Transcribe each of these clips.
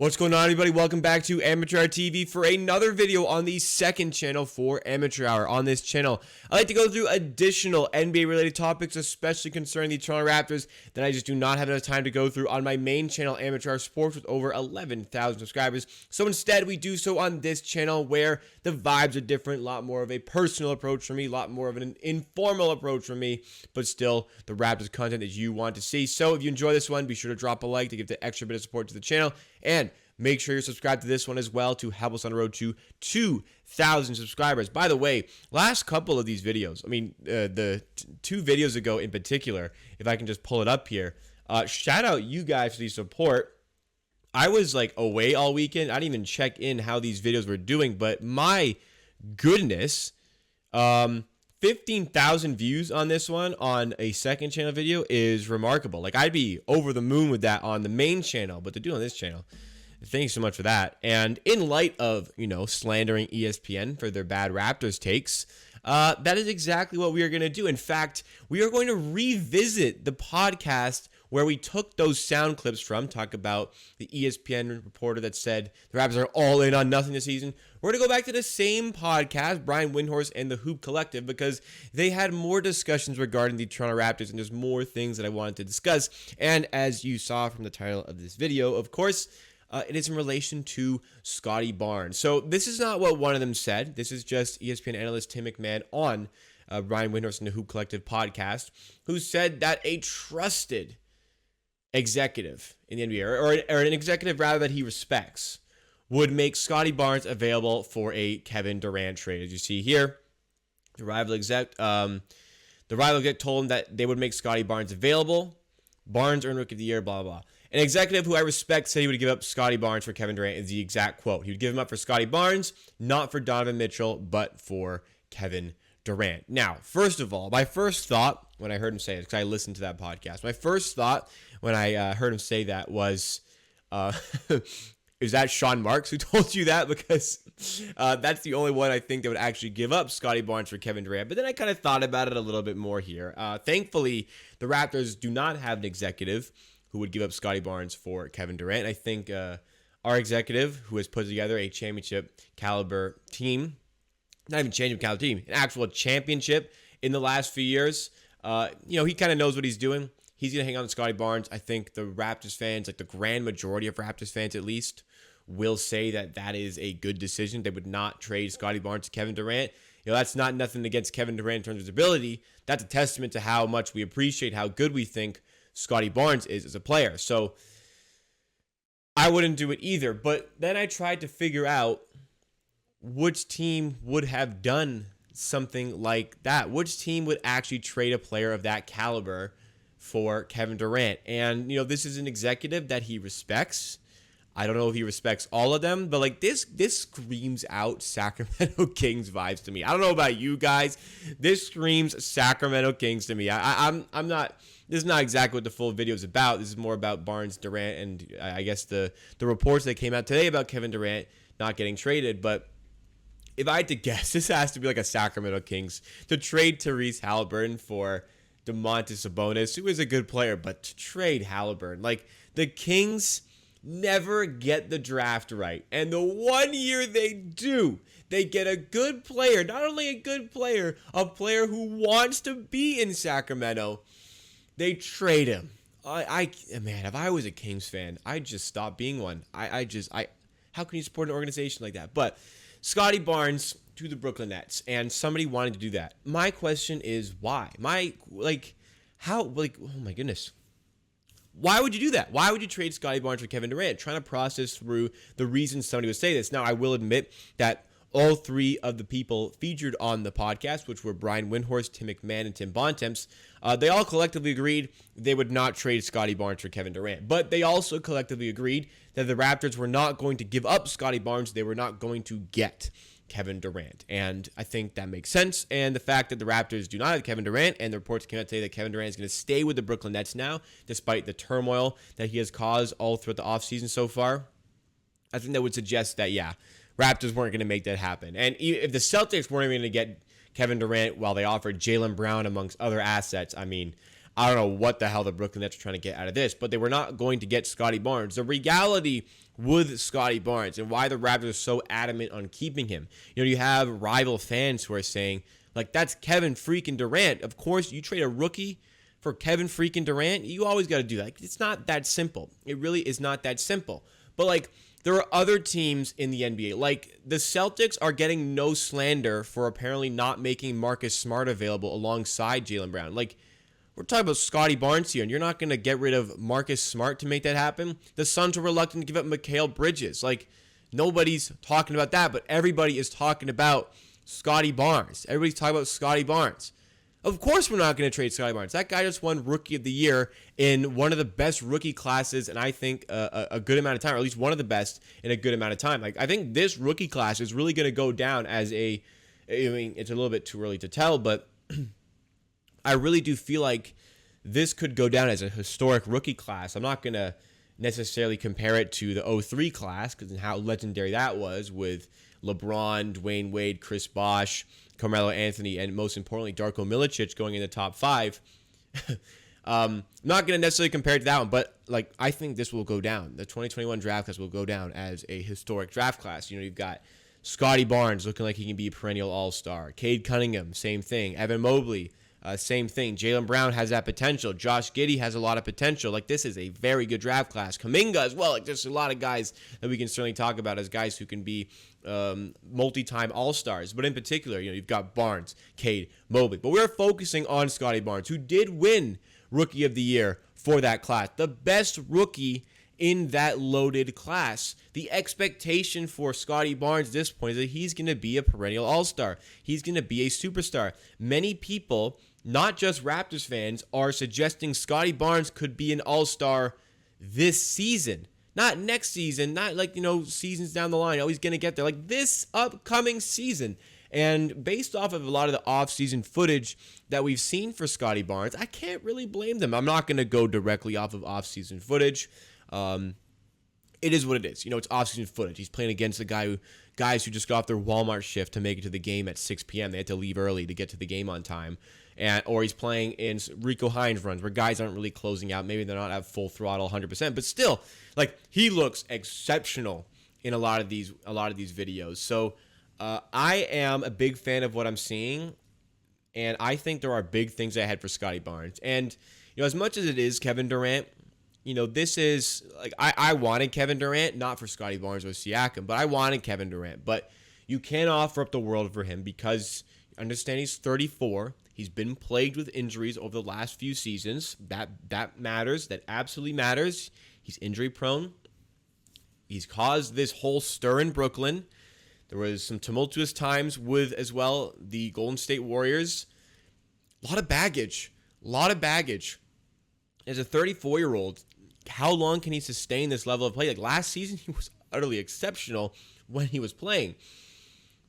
What's going on, everybody? Welcome back to Amateur Hour TV for another video on the second channel for Amateur Hour. On this channel, I like to go through additional NBA-related topics, especially concerning the Toronto Raptors, that I just do not have enough time to go through on my main channel, Amateur Hour Sports, with over 11,000 subscribers. So instead, we do so on this channel where the vibes are different, a lot more of a personal approach for me, a lot more of an informal approach for me, but still the Raptors content that you want to see. So if you enjoy this one, be sure to drop a like to give the extra bit of support to the channel, and make sure you're subscribed to this one as well to help us on the road to 2,000 subscribers. By the way, last couple of these videos, the two videos ago in particular, if I can just pull it up here, shout out you guys for the support. I was like away all weekend. I didn't even check in how these videos were doing, but my goodness, 15,000 views on this one on a second channel video is remarkable. Like, I'd be over the moon with that on the main channel, but to do it on this channel, thank you so much for that. And in light of, slandering ESPN for their bad Raptors takes, that is exactly what we are going to do. In fact, we are going to revisit the podcast where we took those sound clips from, talk about the ESPN reporter that said the Raptors are all in on nothing this season. We're going to go back to the same podcast, Brian Windhorst and the Hoop Collective, because they had more discussions regarding the Toronto Raptors, and there's more things that I wanted to discuss. And as you saw from the title of this video, of course, it is in relation to Scottie Barnes. So this is not what one of them said. This is just ESPN analyst Tim Macmahon on Brian Windhorst and the Hoop Collective podcast, who said that a trusted executive in the NBA, or an executive rather that he respects, would make Scottie Barnes available for a Kevin Durant trade. As you see here, the rival exec told him that they would make Scottie Barnes available. Barnes earned Rookie of the Year, blah, blah, blah. An executive who I respect said he would give up Scottie Barnes for Kevin Durant is the exact quote. He would give him up for Scottie Barnes, not for Donovan Mitchell, but for Kevin Durant. Now, first of all, my first thought when I heard him say it, because I listened to that podcast, my first thought when I heard him say that was, is that Sean Marks who told you that? Because that's the only one I think that would actually give up Scottie Barnes for Kevin Durant. But then I kind of thought about it a little bit more here. Thankfully, the Raptors do not have an executive who would give up Scottie Barnes for Kevin Durant. I think our executive, who has put together a championship caliber team, not even championship caliber team, an actual championship in the last few years, he kind of knows what he's doing. He's going to hang on to Scottie Barnes. I think the Raptors fans, like the grand majority of Raptors fans at least, will say that that is a good decision. They would not trade Scottie Barnes to Kevin Durant. That's not nothing against Kevin Durant in terms of his ability. That's a testament to how much we appreciate how good we think Scottie Barnes is as a player. So I wouldn't do it either. But then I tried to figure out which team would have done something like that. Which team would actually trade a player of that caliber for Kevin Durant? And, this is an executive that he respects. I don't know if he respects all of them, but like this screams out Sacramento Kings vibes to me. I don't know about you guys. This screams Sacramento Kings to me. I'm not. This is not exactly what the full video is about. This is more about Barnes, Durant, and I guess the reports that came out today about Kevin Durant not getting traded. But if I had to guess, this has to be like a Sacramento Kings to trade Tyrese Haliburton for Domantas Sabonis, who is a good player, but to trade Haliburton, like the Kings never get the draft right. And the one year they do, they get a good player, not only a good player, a player who wants to be in Sacramento. They trade him. Man, if I was a Kings fan, I'd just stop being one. How can you support an organization like that? But Scottie Barnes to the Brooklyn Nets, and somebody wanted to do that. My question is why? Oh my goodness. Why would you do that? Why would you trade Scottie Barnes for Kevin Durant? Trying to process through the reasons somebody would say this. Now, I will admit that all three of the people featured on the podcast, which were Brian Windhorst, Tim Macmahon, and Tim Bontemps, they all collectively agreed they would not trade Scottie Barnes for Kevin Durant. But they also collectively agreed that the Raptors were not going to give up Scottie Barnes. They were not going to get Kevin Durant. And I think that makes sense. And the fact that the Raptors do not have Kevin Durant, and the reports came out today that Kevin Durant is going to stay with the Brooklyn Nets now, despite the turmoil that he has caused all throughout the offseason so far, I think that would suggest that, Raptors weren't going to make that happen. And if the Celtics weren't even going to get Kevin Durant while they offered Jaylen Brown amongst other assets, I don't know what the hell the Brooklyn Nets are trying to get out of this, but they were not going to get Scottie Barnes. The reality with Scottie Barnes and why the Raptors are so adamant on keeping him. You have rival fans who are saying, like, that's Kevin freaking Durant. Of course, you trade a rookie for Kevin freaking Durant. You always got to do that. Like, it's not that simple. It really is not that simple. But, like, there are other teams in the NBA. Like, the Celtics are getting no slander for apparently not making Marcus Smart available alongside Jaylen Brown. Like, we're talking about Scottie Barnes here, and you're not going to get rid of Marcus Smart to make that happen. The Suns were reluctant to give up Mikal Bridges. Like, nobody's talking about that, but everybody is talking about Scottie Barnes. Everybody's talking about Scottie Barnes. Of course we're not going to trade Scottie Barnes. That guy just won Rookie of the Year in one of the best rookie classes, and I think a good amount of time, or at least one of the best in a good amount of time. Like, I think this rookie class is really going to go down as it's a little bit too early to tell, but I really do feel like this could go down as a historic rookie class. I'm not going to necessarily compare it to the 03 class because how legendary that was with LeBron, Dwayne Wade, Chris Bosh, Carmelo Anthony, and most importantly, Darko Milicic going in the top 5. Not going to necessarily compare it to that one, but like I think this will go down. The 2021 draft class will go down as a historic draft class. You've got Scottie Barnes looking like he can be a perennial all-star. Cade Cunningham, same thing. Evan Mobley, same thing. Jaylen Brown has that potential. Josh Giddey has a lot of potential. Like, this is a very good draft class. Kuminga as well. Like, there's a lot of guys that we can certainly talk about as guys who can be multi-time all-stars. But in particular, you've got Barnes, Cade, Mobley. But we're focusing on Scottie Barnes, who did win Rookie of the Year for that class. The best rookie in that loaded class. The expectation for Scottie Barnes at this point is that he's going to be a perennial all-star. He's going to be a superstar. Many people, not just Raptors fans, are suggesting Scottie Barnes could be an all-star this season. Not next season, not like, seasons down the line. Oh, he's going to get there. Like, this upcoming season. And based off of a lot of the off-season footage that we've seen for Scottie Barnes, I can't really blame them. I'm not going to go directly off of off-season footage. It is what it is. It's off-season footage. He's playing against guys who just got off their Walmart shift to make it to the game at 6 p.m. They had to leave early to get to the game on time. Or he's playing in Rico Hines runs where guys aren't really closing out. Maybe they're not at full throttle 100%, but still, like, he looks exceptional in a lot of these videos. So I am a big fan of what I'm seeing, and I think there are big things ahead for Scottie Barnes. And as much as it is Kevin Durant, this is like I wanted Kevin Durant, not for Scottie Barnes or Siakam, but I wanted Kevin Durant. But you can't offer up the world for him because understand he's 34. He's been plagued with injuries over the last few seasons. That matters. That absolutely matters. He's injury prone. He's caused this whole stir in Brooklyn. There was some tumultuous times with, as well, the Golden State Warriors. A lot of baggage. As a 34-year-old, how long can he sustain this level of play? Like, last season, he was utterly exceptional when he was playing.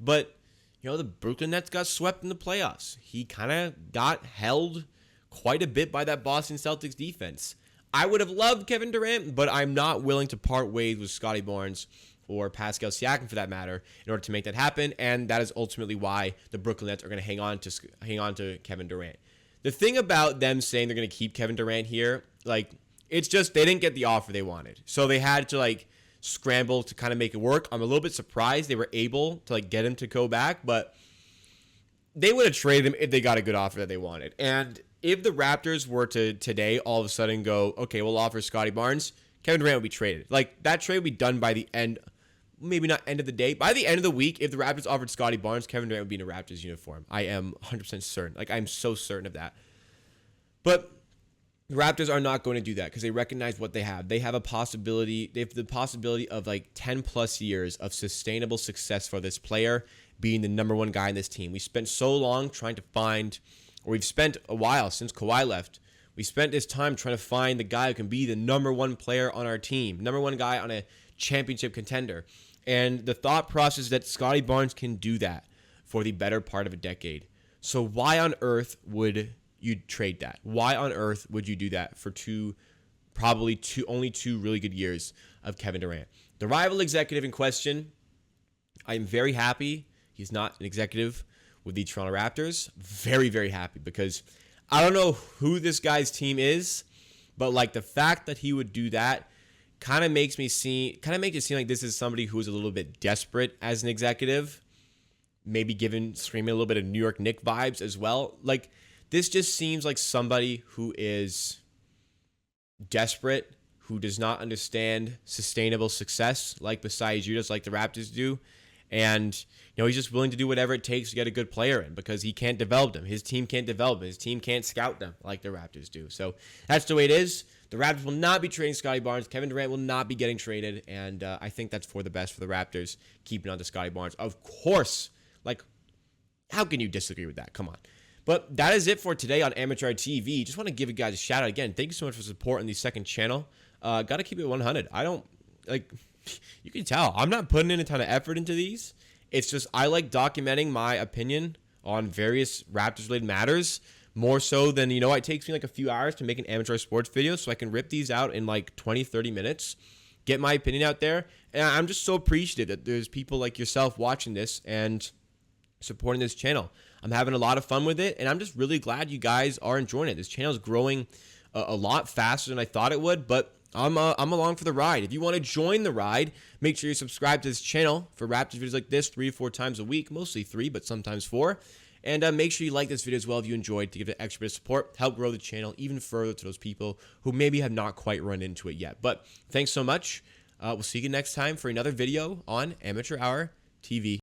But the Brooklyn Nets got swept in the playoffs. He kind of got held quite a bit by that Boston Celtics defense. I would have loved Kevin Durant, but I'm not willing to part ways with Scottie Barnes or Pascal Siakam for that matter in order to make that happen, and that is ultimately why the Brooklyn Nets are going to hang on to Kevin Durant. The thing about them saying they're going to keep Kevin Durant here, like, it's just they didn't get the offer they wanted. So they had to, scramble to kind of make it work. I'm a little bit surprised they were able to, get him to go back, but they would have traded him if they got a good offer that they wanted. And if the Raptors were to today all of a sudden go, okay, we'll offer Scottie Barnes, Kevin Durant would be traded. Like, that trade would be done by the end, maybe not end of the day. By the end of the week, if the Raptors offered Scottie Barnes, Kevin Durant would be in a Raptors uniform. I am 100% certain. Like, I'm so certain of that. But the Raptors are not going to do that because they recognize what they have. They have the possibility of 10 plus years of sustainable success for this player being the number one guy in this team. We spent so long trying to find, or we've spent a while since Kawhi left. We spent this time trying to find the guy who can be the number one player on our team, number one guy on a championship contender. And the thought process is that Scottie Barnes can do that for the better part of a decade. So why on earth would you trade that? Why on earth would you do that for only two really good years of Kevin Durant? The rival executive in question, I am very happy he's not an executive with the Toronto Raptors. Very, very happy because I don't know who this guy's team is, but like the fact that he would do that kind of makes it seem like this is somebody who's a little bit desperate as an executive, maybe screaming a little bit of New York Knicks vibes as well. Like this just seems like somebody who is desperate, who does not understand sustainable success like Masai does, like the Raptors do. And, he's just willing to do whatever it takes to get a good player in because he can't develop them. His team can't develop them. His team can't scout them like the Raptors do. So that's the way it is. The Raptors will not be trading Scottie Barnes. Kevin Durant will not be getting traded. And I think that's for the best for the Raptors, keeping on to Scottie Barnes. Of course, like, how can you disagree with that? Come on. But that is it for today on Amateur TV. Just want to give you guys a shout out again. Thank you so much for supporting the second channel. Got to keep it 100. I don't, like, you can tell, I'm not putting in a ton of effort into these. It's just I like documenting my opinion on various Raptors-related matters more so than, it takes me like a few hours to make an amateur sports video, so I can rip these out in like 20, 30 minutes, get my opinion out there. And I'm just so appreciative that there's people like yourself watching this and supporting this channel. I'm having a lot of fun with it, and I'm just really glad you guys are enjoying it. This channel is growing a lot faster than I thought it would, but I'm along for the ride. If you want to join the ride, make sure you subscribe to this channel for Raptors videos like this 3 to 4 times a week, mostly 3, but sometimes 4. And make sure you like this video as well if you enjoyed, to give it extra bit of support, help grow the channel even further to those people who maybe have not quite run into it yet. But thanks so much. We'll see you next time for another video on Amateur Hour TV.